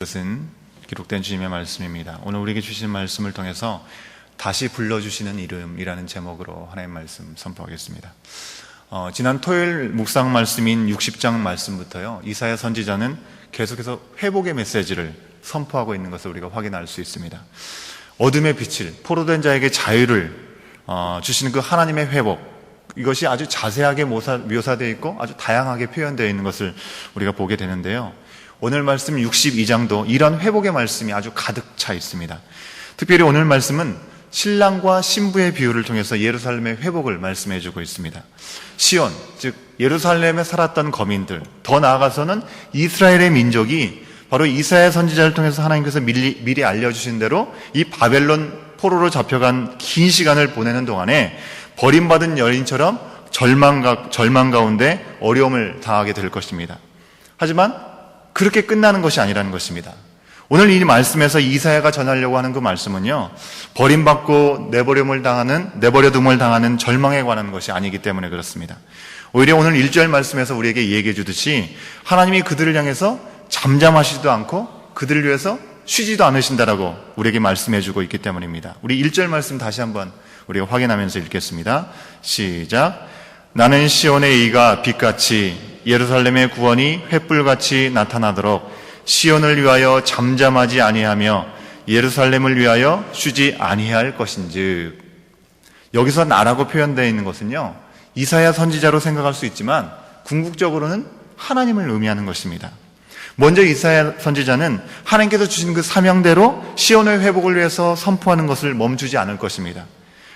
이것은 기록된 주님의 말씀입니다. 오늘 우리에게 주신 말씀을 통해서 다시 불러주시는 이름이라는 제목으로 하나님의 말씀 선포하겠습니다. 지난 토요일 묵상 말씀인 60장 말씀부터요, 이사야 선지자는 계속해서 회복의 메시지를 선포하고 있는 것을 우리가 확인할 수 있습니다. 어둠의 빛을, 포로된 자에게 자유를 주시는 그 하나님의 회복, 이것이 아주 자세하게 묘사되어 있고 아주 다양하게 표현되어 있는 것을 우리가 보게 되는데요, 오늘 말씀 62장도 이런 회복의 말씀이 아주 가득 차 있습니다. 특별히 오늘 말씀은 신랑과 신부의 비유를 통해서 예루살렘의 회복을 말씀해 주고 있습니다. 시온, 즉 예루살렘에 살았던 거민들, 더 나아가서는 이스라엘의 민족이 바로 이사야 선지자를 통해서 하나님께서 미리 알려주신 대로 이 바벨론 포로로 잡혀간 긴 시간을 보내는 동안에 버림받은 여인처럼 절망 가운데 어려움을 당하게 될 것입니다. 하지만 그렇게 끝나는 것이 아니라는 것입니다. 오늘 이 말씀에서 이사야가 전하려고 하는 그 말씀은요, 버림받고 내버려둠을 당하는 절망에 관한 것이 아니기 때문에 그렇습니다. 오히려 오늘 1절 말씀에서 우리에게 얘기해 주듯이 하나님이 그들을 향해서 잠잠하시지도 않고 그들을 위해서 쉬지도 않으신다라고 우리에게 말씀해 주고 있기 때문입니다. 우리 1절 말씀 다시 한번 우리가 확인하면서 읽겠습니다. 시작. 나는 시온의 의가 빛같이 예루살렘의 구원이 횃불같이 나타나도록 시온을 위하여 잠잠하지 아니하며 예루살렘을 위하여 쉬지 아니할 것인즉. 여기서 나라고 표현되어 있는 것은요, 이사야 선지자로 생각할 수 있지만 궁극적으로는 하나님을 의미하는 것입니다. 먼저 이사야 선지자는 하나님께서 주신 그 사명대로 시온의 회복을 위해서 선포하는 것을 멈추지 않을 것입니다.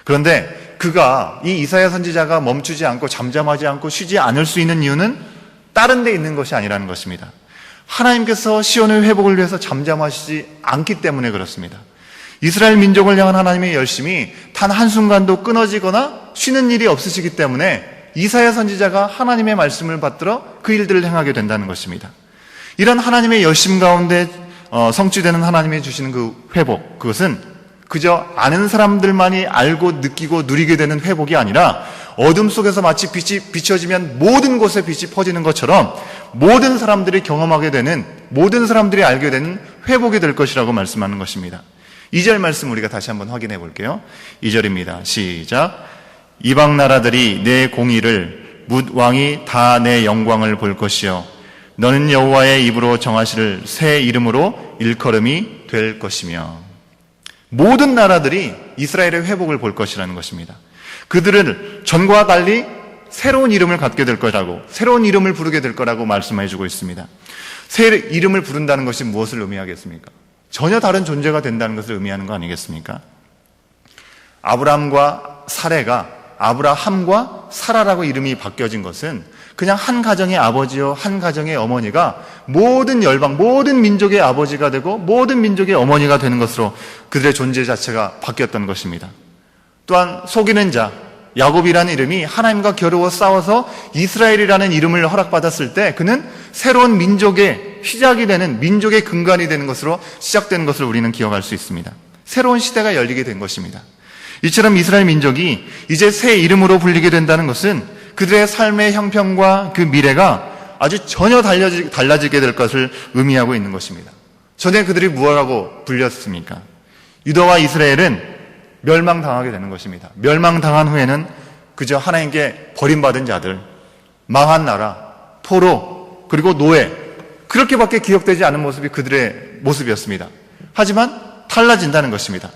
그런데 그가, 이 이사야 선지자가 멈추지 않고 잠잠하지 않고 쉬지 않을 수 있는 이유는 다른 데 있는 것이 아니라는 것입니다. 하나님께서 시온의 회복을 위해서 잠잠하시지 않기 때문에 그렇습니다. 이스라엘 민족을 향한 하나님의 열심이 단 한순간도 끊어지거나 쉬는 일이 없으시기 때문에 이사야 선지자가 하나님의 말씀을 받들어 그 일들을 행하게 된다는 것입니다. 이런 하나님의 열심 가운데 성취되는 하나님이 주시는 그 회복, 그것은 그저 아는 사람들만이 알고 느끼고 누리게 되는 회복이 아니라 어둠 속에서 마치 빛이 비춰지면 모든 곳에 빛이 퍼지는 것처럼 모든 사람들이 경험하게 되는, 모든 사람들이 알게 되는 회복이 될 것이라고 말씀하는 것입니다. 2절 말씀 우리가 다시 한번 확인해 볼게요. 2절입니다. 시작. 이방 나라들이 내 공의를, 뭇 왕이 다 내 영광을 볼 것이요 너는 여호와의 입으로 정하시를 새 이름으로 일컬음이 될 것이며. 모든 나라들이 이스라엘의 회복을 볼 것이라는 것입니다. 그들은 전과 달리 새로운 이름을 갖게 될 거라고, 새로운 이름을 부르게 될 거라고 말씀해 주고 있습니다. 새 이름을 부른다는 것이 무엇을 의미하겠습니까? 전혀 다른 존재가 된다는 것을 의미하는 거 아니겠습니까? 아브라함과 사라라고 이름이 바뀌어진 것은 그냥 한 가정의 아버지요 한 가정의 어머니가 모든 열방, 모든 민족의 아버지가 되고 모든 민족의 어머니가 되는 것으로 그들의 존재 자체가 바뀌었던 것입니다. 또한 속이는 자, 야곱이라는 이름이 하나님과 겨루어 싸워서 이스라엘이라는 이름을 허락받았을 때 그는 새로운 민족의 시작이 되는, 민족의 근간이 되는 것으로 시작되는 것을 우리는 기억할 수 있습니다. 새로운 시대가 열리게 된 것입니다. 이처럼 이스라엘 민족이 이제 새 이름으로 불리게 된다는 것은 그들의 삶의 형편과 그 미래가 아주 전혀 달라지게 될 것을 의미하고 있는 것입니다. 전에 그들이 무엇하고 불렸습니까? 유다와 이스라엘은 멸망당하게 되는 것입니다. 멸망당한 후에는 그저 하나님께 버림받은 자들, 망한 나라, 포로, 그리고 노예, 그렇게밖에 기억되지 않은 모습이 그들의 모습이었습니다. 하지만 달라진다는 것입니다.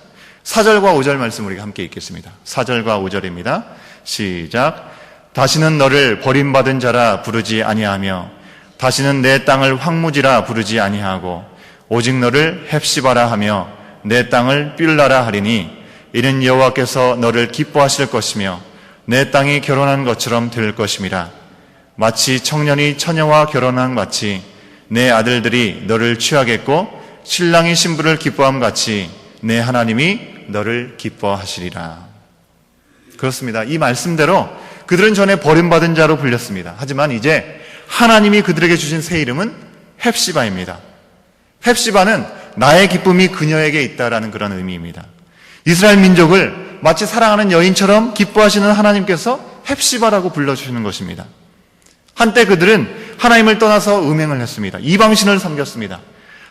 4절과 5절 말씀 우리가 함께 읽겠습니다. 4절과 5절입니다. 시작. 다시는 너를 버림받은 자라 부르지 아니하며 다시는 내 땅을 황무지라 부르지 아니하고 오직 너를 헵시바라 하며 내 땅을 삘라라 하리니 이는 여호와께서 너를 기뻐하실 것이며 내 땅이 결혼한 것처럼 될 것임이라. 마치 청년이 처녀와 결혼한 같이 내 아들들이 너를 취하겠고 신랑이 신부를 기뻐함 같이 내 하나님이 너를 기뻐하시리라. 그렇습니다. 이 말씀대로 그들은 전에 버림받은 자로 불렸습니다. 하지만 이제 하나님이 그들에게 주신 새 이름은 헵시바입니다. 헵시바는 나의 기쁨이 그녀에게 있다라는 그런 의미입니다. 이스라엘 민족을 마치 사랑하는 여인처럼 기뻐하시는 하나님께서 헵시바라고 불러주시는 것입니다. 한때 그들은 하나님을 떠나서 음행을 했습니다. 이방신을 섬겼습니다.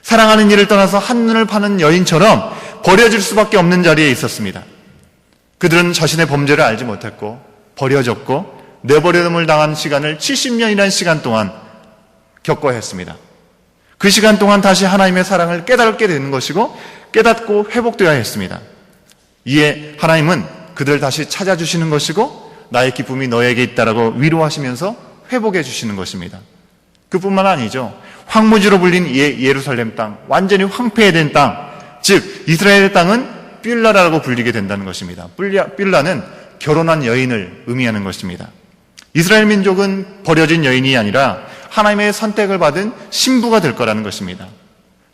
사랑하는 이를 떠나서 한눈을 파는 여인처럼 버려질 수밖에 없는 자리에 있었습니다. 그들은 자신의 범죄를 알지 못했고 버려졌고 내버려둠을 당한 시간을 70년이라는 시간 동안 겪어야 했습니다. 그 시간 동안 다시 하나님의 사랑을 깨닫게 되는 것이고 깨닫고 회복되어야 했습니다. 이에 하나님은 그들을 다시 찾아주시는 것이고 나의 기쁨이 너에게 있다라고 위로하시면서 회복해 주시는 것입니다. 그뿐만 아니죠. 황무지로 불린 예루살렘 땅, 완전히 황폐된 땅, 즉 이스라엘의 땅은 뷸라라고 불리게 된다는 것입니다. 뷸라는 결혼한 여인을 의미하는 것입니다. 이스라엘 민족은 버려진 여인이 아니라 하나님의 선택을 받은 신부가 될 거라는 것입니다.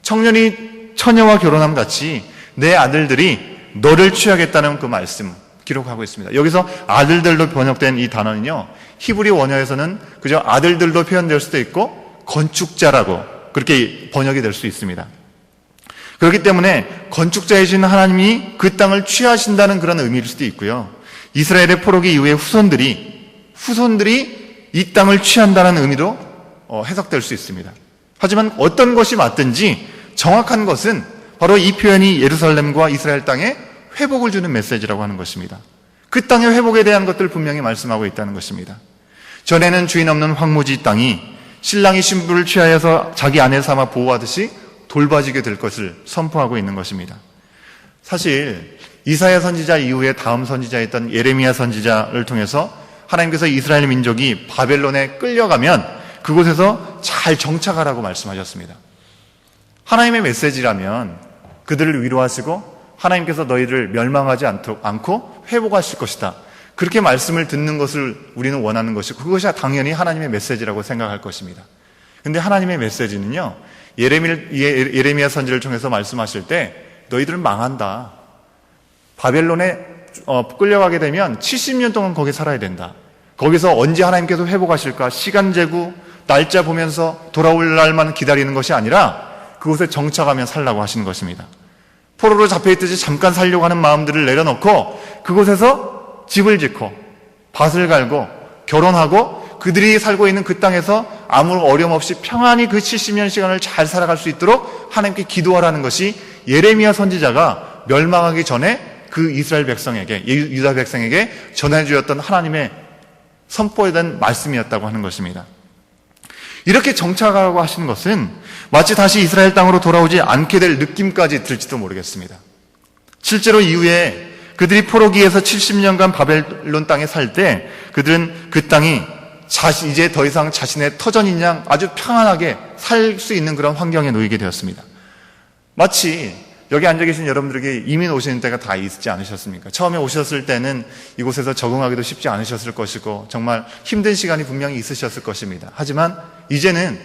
청년이 처녀와 결혼함 같이 내 아들들이 너를 취하겠다는 그 말씀 기록하고 있습니다. 여기서 아들들로 번역된 이 단어는요, 히브리 원어에서는 그저 아들들로 표현될 수도 있고 건축자라고 그렇게 번역이 될 수 있습니다. 그렇기 때문에 건축자이신 하나님이 그 땅을 취하신다는 그런 의미일 수도 있고요. 이스라엘의 포로기 이후에 후손들이 이 땅을 취한다는 의미로 해석될 수 있습니다. 하지만 어떤 것이 맞든지 정확한 것은 바로 이 표현이 예루살렘과 이스라엘 땅에 회복을 주는 메시지라고 하는 것입니다. 그 땅의 회복에 대한 것들을 분명히 말씀하고 있다는 것입니다. 전에는 주인 없는 황무지 땅이 신랑이 신부를 취하여서 자기 아내 삼아 보호하듯이 돌봐지게 될 것을 선포하고 있는 것입니다. 사실 이사야 선지자 이후에 다음 선지자였던 예레미야 선지자를 통해서 하나님께서 이스라엘 민족이 바벨론에 끌려가면 그곳에서 잘 정착하라고 말씀하셨습니다. 하나님의 메시지라면 그들을 위로하시고 하나님께서 너희를 멸망하지 않고 회복하실 것이다. 그렇게 말씀을 듣는 것을 우리는 원하는 것이고 그것이 당연히 하나님의 메시지라고 생각할 것입니다. 그런데 하나님의 메시지는요, 예레미야 선지를 통해서 말씀하실 때 너희들은 망한다. 바벨론에 끌려가게 되면 70년 동안 거기 살아야 된다. 거기서 언제 하나님께서 회복하실까? 시간 재고 날짜 보면서 돌아올 날만 기다리는 것이 아니라 그곳에 정착하며 살라고 하시는 것입니다. 포로로 잡혀있듯이 잠깐 살려고 하는 마음들을 내려놓고 그곳에서 집을 짓고 밭을 갈고 결혼하고 그들이 살고 있는 그 땅에서 아무 어려움 없이 평안히 그 70년 시간을 잘 살아갈 수 있도록 하나님께 기도하라는 것이 예레미야 선지자가 멸망하기 전에 그 이스라엘 백성에게, 유다 백성에게 전해주었던 하나님의 선포된 말씀이었다고 하는 것입니다. 이렇게 정착하라고 하시는 것은 마치 다시 이스라엘 땅으로 돌아오지 않게 될 느낌까지 들지도 모르겠습니다. 실제로 이후에 그들이 포로기에서 70년간 바벨론 땅에 살 때 그들은 그 땅이 이제 더 이상 자신의 터전인 양 아주 평안하게 살 수 있는 그런 환경에 놓이게 되었습니다. 마치 여기 앉아 계신 여러분들에게 이민 오시는 때가 다 있지 않으셨습니까? 처음에 오셨을 때는 이곳에서 적응하기도 쉽지 않으셨을 것이고 정말 힘든 시간이 분명히 있으셨을 것입니다. 하지만 이제는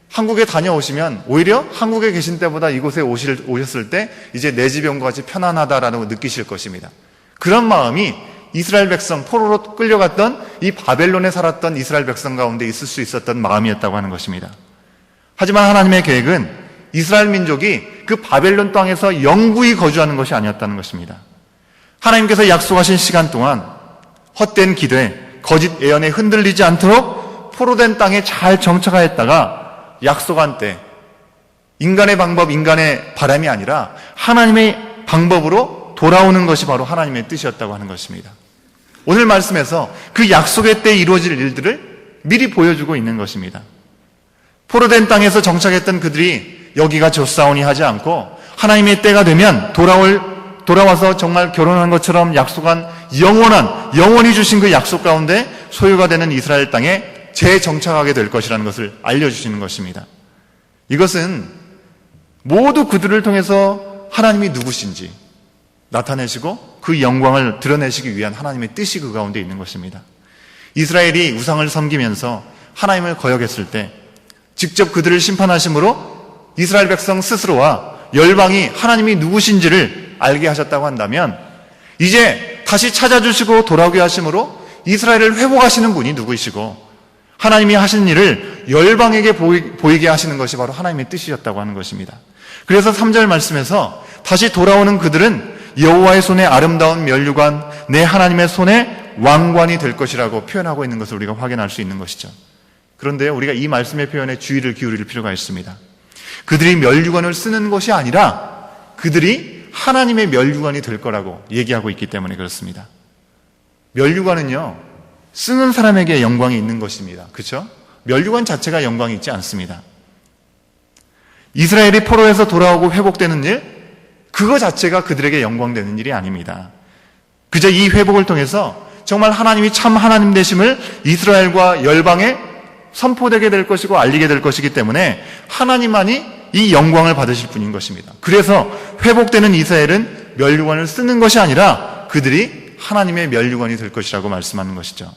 한국에 다녀오시면 오히려 한국에 계신 때보다 이곳에 오셨을 때 이제 내 집에 온 것 같이 편안하다라고 느끼실 것입니다. 그런 마음이 이스라엘 백성, 포로로 끌려갔던 이 바벨론에 살았던 이스라엘 백성 가운데 있을 수 있었던 마음이었다고 하는 것입니다. 하지만 하나님의 계획은 이스라엘 민족이 그 바벨론 땅에서 영구히 거주하는 것이 아니었다는 것입니다. 하나님께서 약속하신 시간 동안 헛된 기대, 거짓 예언에 흔들리지 않도록 포로된 땅에 잘 정착하였다가 약속한 때 인간의 방법, 인간의 바람이 아니라 하나님의 방법으로 돌아오는 것이 바로 하나님의 뜻이었다고 하는 것입니다. 오늘 말씀에서 그 약속의 때 이루어질 일들을 미리 보여주고 있는 것입니다. 포로된 땅에서 정착했던 그들이 여기가 좋사오니 하지 않고 하나님의 때가 되면 돌아와서 정말 결혼한 것처럼 약속한 영원히 주신 그 약속 가운데 소유가 되는 이스라엘 땅에 재정착하게 될 것이라는 것을 알려주시는 것입니다. 이것은 모두 그들을 통해서 하나님이 누구신지 나타내시고 그 영광을 드러내시기 위한 하나님의 뜻이 그 가운데 있는 것입니다. 이스라엘이 우상을 섬기면서 하나님을 거역했을 때 직접 그들을 심판하심으로 이스라엘 백성 스스로와 열방이 하나님이 누구신지를 알게 하셨다고 한다면 이제 다시 찾아주시고 돌아오게 하심으로 이스라엘을 회복하시는 분이 누구이시고 하나님이 하신 일을 열방에게 보이게 하시는 것이 바로 하나님의 뜻이었다고 하는 것입니다. 그래서 3절 말씀에서 다시 돌아오는 그들은 여호와의 손에 아름다운 면류관, 내 하나님의 손에 왕관이 될 것이라고 표현하고 있는 것을 우리가 확인할 수 있는 것이죠. 그런데 우리가 이 말씀의 표현에 주의를 기울일 필요가 있습니다. 그들이 면류관을 쓰는 것이 아니라 그들이 하나님의 면류관이 될 거라고 얘기하고 있기 때문에 그렇습니다. 면류관은요, 쓰는 사람에게 영광이 있는 것입니다. 그렇죠? 면류관 자체가 영광이 있지 않습니다. 이스라엘이 포로에서 돌아오고 회복되는 일, 그거 자체가 그들에게 영광되는 일이 아닙니다. 그저 이 회복을 통해서 정말 하나님이 참 하나님 되심을 이스라엘과 열방에 선포되게 될 것이고 알리게 될 것이기 때문에 하나님만이 이 영광을 받으실 분인 것입니다. 그래서 회복되는 이스라엘은 면류관을 쓰는 것이 아니라 그들이 하나님의 면류관이 될 것이라고 말씀하는 것이죠.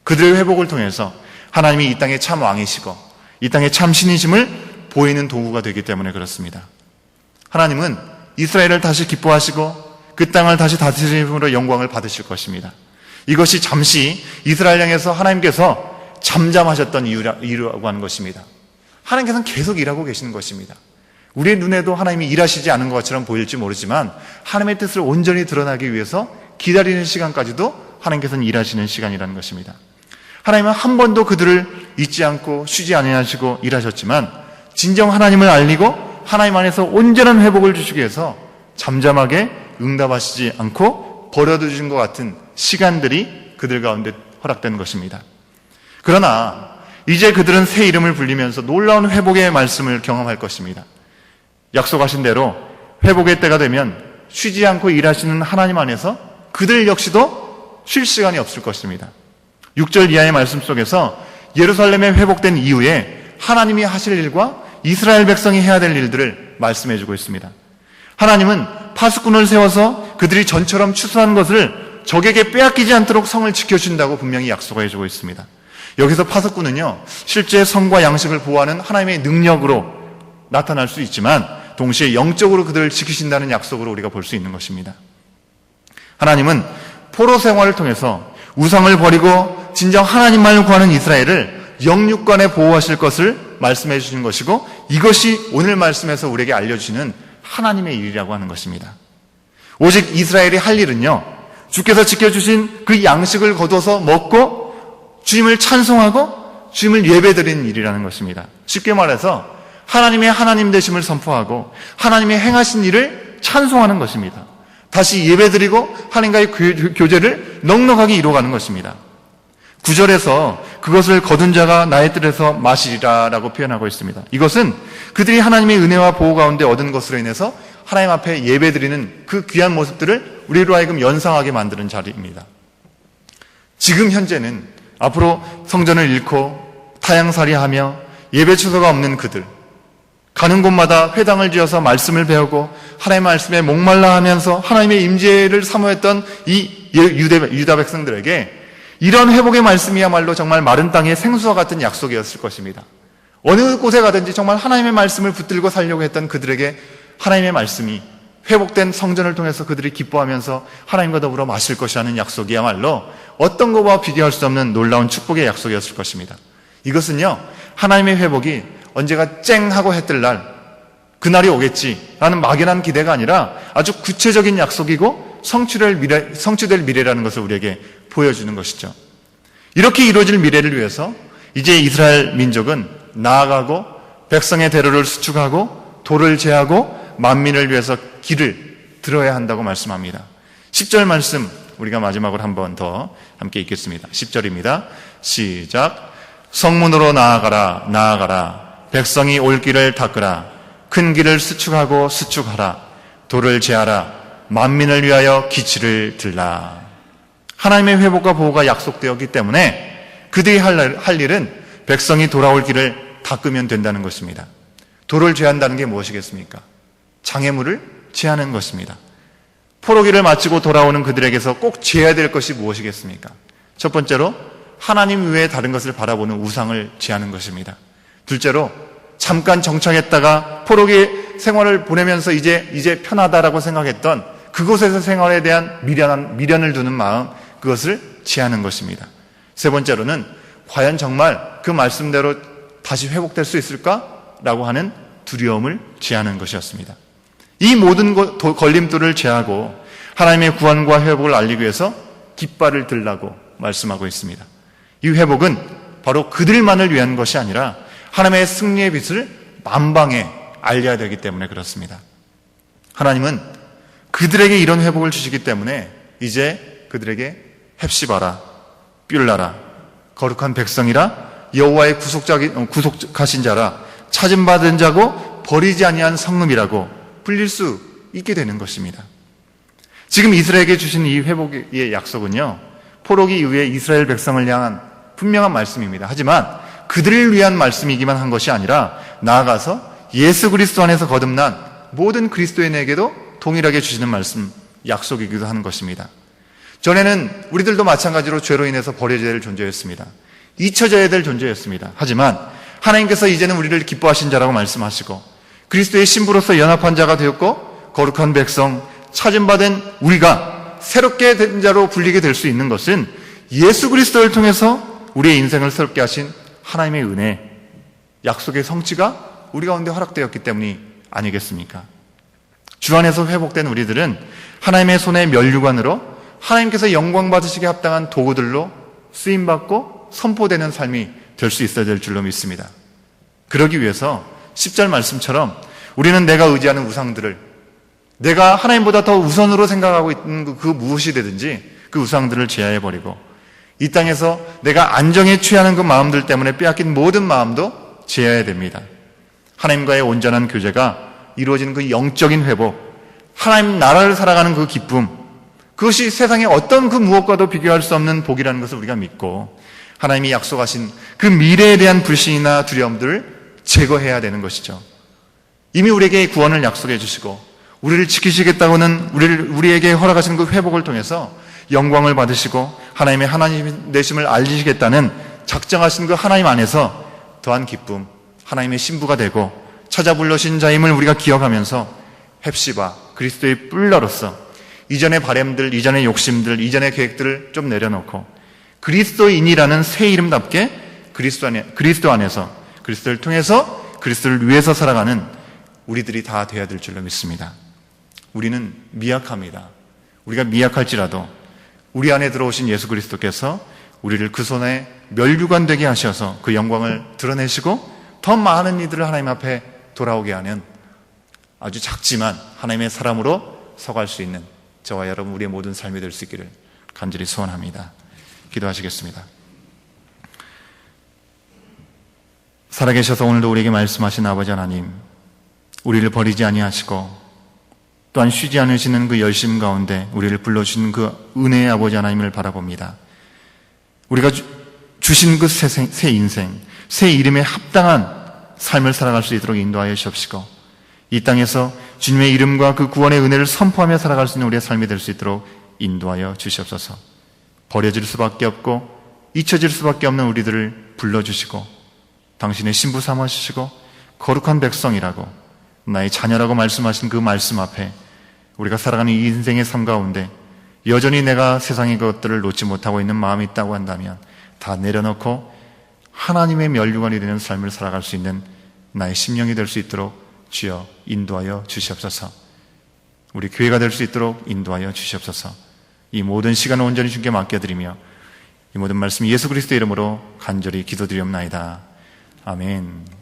그들의 회복을 통해서 하나님이 이 땅의 참 왕이시고 이 땅의 참 신이심을 보이는 도구가 되기 때문에 그렇습니다. 하나님은 이스라엘을 다시 기뻐하시고 그 땅을 다시 다스림으로 영광을 받으실 것입니다. 이것이 잠시 이스라엘 향해서 하나님께서 잠잠하셨던 이유라고 하는 것입니다. 하나님께서는 계속 일하고 계시는 것입니다. 우리의 눈에도 하나님이 일하시지 않은 것처럼 보일지 모르지만 하나님의 뜻을 온전히 드러나기 위해서 기다리는 시간까지도 하나님께서는 일하시는 시간이라는 것입니다. 하나님은 한 번도 그들을 잊지 않고 쉬지 아니하시고 일하셨지만 진정 하나님을 알리고 하나님 안에서 온전한 회복을 주시기 위해서 잠잠하게 응답하시지 않고 버려두신 것 같은 시간들이 그들 가운데 허락된 것입니다. 그러나 이제 그들은 새 이름을 불리면서 놀라운 회복의 말씀을 경험할 것입니다. 약속하신 대로 회복의 때가 되면 쉬지 않고 일하시는 하나님 안에서 그들 역시도 쉴 시간이 없을 것입니다. 6절 이하의 말씀 속에서 예루살렘에 회복된 이후에 하나님이 하실 일과 이스라엘 백성이 해야 될 일들을 말씀해 주고 있습니다. 하나님은 파수꾼을 세워서 그들이 전처럼 추수한 것을 적에게 빼앗기지 않도록 성을 지켜준다고 분명히 약속해 주고 있습니다. 여기서 파수꾼은요, 실제 성과 양식을 보호하는 하나님의 능력으로 나타날 수 있지만 동시에 영적으로 그들을 지키신다는 약속으로 우리가 볼 수 있는 것입니다. 하나님은 포로 생활을 통해서 우상을 버리고 진정 하나님만을 구하는 이스라엘을 영육간에 보호하실 것을 말씀해 주신 것이고 이것이 오늘 말씀에서 우리에게 알려주시는 하나님의 일이라고 하는 것입니다. 오직 이스라엘이 할 일은요, 주께서 지켜주신 그 양식을 거둬서 먹고 주님을 찬송하고 주님을 예배드리는 일이라는 것입니다. 쉽게 말해서 하나님의 하나님 되심을 선포하고 하나님의 행하신 일을 찬송하는 것입니다. 다시 예배드리고 하나님과의 교제를 넉넉하게 이루어가는 것입니다. 9절에서 그것을 거둔 자가 나의 뜰에서 마시리라 라고 표현하고 있습니다. 이것은 그들이 하나님의 은혜와 보호 가운데 얻은 것으로 인해서 하나님 앞에 예배드리는 그 귀한 모습들을 우리로 하여금 연상하게 만드는 자리입니다. 지금 현재는 앞으로 성전을 잃고 타향살이하며 예배 처소가 없는 그들, 가는 곳마다 회당을 지어서 말씀을 배우고 하나님의 말씀에 목말라 하면서 하나님의 임재를 사모했던 이 유다 백성들에게 이런 회복의 말씀이야말로 정말 마른 땅의 생수와 같은 약속이었을 것입니다. 어느 곳에 가든지 정말 하나님의 말씀을 붙들고 살려고 했던 그들에게 하나님의 말씀이 회복된 성전을 통해서 그들이 기뻐하면서 하나님과 더불어 마실 것이라는 약속이야말로 어떤 것과 비교할 수 없는 놀라운 축복의 약속이었을 것입니다. 이것은요, 하나님의 회복이 언제가 쨍 하고 해 뜰 날, 그날이 오겠지라는 막연한 기대가 아니라 아주 구체적인 약속이고 성취될 미래라는 것을 우리에게 보여주는 것이죠. 이렇게 이루어질 미래를 위해서 이제 이스라엘 민족은 나아가고 백성의 대로를 수축하고 돌을 제하고 만민을 위해서 길을 들어야 한다고 말씀합니다. 10절 말씀 우리가 마지막으로 한 번 더 함께 읽겠습니다. 10절입니다. 시작. 성문으로 나아가라 나아가라 백성이 올 길을 닦으라 큰 길을 수축하고 수축하라 돌을 제하라 만민을 위하여 기치를 들라. 하나님의 회복과 보호가 약속되었기 때문에 그들이 할 일은 백성이 돌아올 길을 닦으면 된다는 것입니다. 돌을 제한다는 게 무엇이겠습니까? 장애물을 제하는 것입니다. 포로기를 마치고 돌아오는 그들에게서 꼭 제해야 될 것이 무엇이겠습니까? 첫 번째로 하나님 외에 다른 것을 바라보는 우상을 제하는 것입니다. 둘째로 잠깐 정착했다가 포로기 생활을 보내면서 이제 편하다라고 생각했던 그곳에서 생활에 대한 미련을 두는 마음, 그것을 제하는 것입니다. 세 번째로는 과연 정말 그 말씀대로 다시 회복될 수 있을까라고 하는 두려움을 제하는 것이었습니다. 이 모든 걸림돌을 제하고 하나님의 구원과 회복을 알리기 위해서 깃발을 들라고 말씀하고 있습니다. 이 회복은 바로 그들만을 위한 것이 아니라 하나님의 승리의 빛을 만방에 알려야 되기 때문에 그렇습니다. 하나님은 그들에게 이런 회복을 주시기 때문에 이제 그들에게 헵시바라, 뷸라라, 거룩한 백성이라, 여호와의 구속하신 자라, 찾음받은 자고 버리지 아니한 성읍이라고 불릴 수 있게 되는 것입니다. 지금 이스라엘에게 주신 이 회복의 약속은요, 포로기 이후에 이스라엘 백성을 향한 분명한 말씀입니다. 하지만 그들을 위한 말씀이기만 한 것이 아니라 나아가서 예수 그리스도 안에서 거듭난 모든 그리스도인에게도 동일하게 주시는 말씀, 약속이기도 하는 것입니다. 전에는 우리들도 마찬가지로 죄로 인해서 버려져야 될 존재였습니다. 잊혀져야 될 존재였습니다. 하지만 하나님께서 이제는 우리를 기뻐하신 자라고 말씀하시고 그리스도의 신부로서 연합한 자가 되었고 거룩한 백성, 찾음받은 우리가 새롭게 된 자로 불리게 될 수 있는 것은 예수 그리스도를 통해서 우리의 인생을 새롭게 하신 하나님의 은혜, 약속의 성취가 우리 가운데 허락되었기 때문이 아니겠습니까? 주 안에서 회복된 우리들은 하나님의 손의 면류관으로 하나님께서 영광 받으시게 합당한 도구들로 쓰임받고 선포되는 삶이 될 수 있어야 될 줄로 믿습니다. 그러기 위해서 10절 말씀처럼 우리는 내가 의지하는 우상들을, 내가 하나님보다 더 우선으로 생각하고 있는 그 무엇이 되든지 그 우상들을 제하해버리고 이 땅에서 내가 안정에 취하는 그 마음들 때문에 빼앗긴 모든 마음도 제하해야 됩니다. 하나님과의 온전한 교제가 이루어지는 그 영적인 회복, 하나님 나라를 살아가는 그 기쁨, 그것이 세상의 어떤 그 무엇과도 비교할 수 없는 복이라는 것을 우리가 믿고 하나님이 약속하신 그 미래에 대한 불신이나 두려움들을 제거해야 되는 것이죠. 이미 우리에게 구원을 약속해 주시고 우리를 지키시겠다고는 우리에게 허락하신 그 회복을 통해서 영광을 받으시고 하나님의 하나님 되심을 알리시겠다는 작정하신 그 하나님 안에서 더한 기쁨, 하나님의 신부가 되고 찾아 불러신 자임을 우리가 기억하면서 헵시바, 그리스도의 뿔나로서 이전의 바램들, 이전의 욕심들, 이전의 계획들을 좀 내려놓고 그리스도인이라는 새 이름답게 그리스도 안에서 그리스도를 통해서 그리스도를 위해서 살아가는 우리들이 다 되어야 될 줄로 믿습니다. 우리는 미약합니다. 우리가 미약할지라도 우리 안에 들어오신 예수 그리스도께서 우리를 그 손에 면류관 되게 하셔서 그 영광을 드러내시고 더 많은 이들을 하나님 앞에 돌아오게 하는 아주 작지만 하나님의 사람으로 서갈 수 있는 저와 여러분 우리의 모든 삶이 될 수 있기를 간절히 소원합니다. 기도하시겠습니다. 살아계셔서 오늘도 우리에게 말씀하신 아버지 하나님, 우리를 버리지 아니하시고 또한 쉬지 않으시는 그 열심 가운데 우리를 불러주신 그 은혜의 아버지 하나님을 바라봅니다. 우리가 주신 그 새 인생, 새 이름에 합당한 삶을 살아갈 수 있도록 인도하여 주시옵시고 이 땅에서 주님의 이름과 그 구원의 은혜를 선포하며 살아갈 수 있는 우리의 삶이 될 수 있도록 인도하여 주시옵소서. 버려질 수밖에 없고 잊혀질 수밖에 없는 우리들을 불러주시고 당신의 신부 삼아주시고 거룩한 백성이라고 나의 자녀라고 말씀하신 그 말씀 앞에 우리가 살아가는 이 인생의 삶 가운데 여전히 내가 세상의 것들을 놓지 못하고 있는 마음이 있다고 한다면 다 내려놓고 하나님의 면류관이 되는 삶을 살아갈 수 있는 나의 심령이 될 수 있도록 주여 인도하여 주시옵소서. 우리 교회가 될 수 있도록 인도하여 주시옵소서. 이 모든 시간을 온전히 주께 맡겨드리며 이 모든 말씀 예수 그리스도의 이름으로 간절히 기도드리옵나이다. 아멘.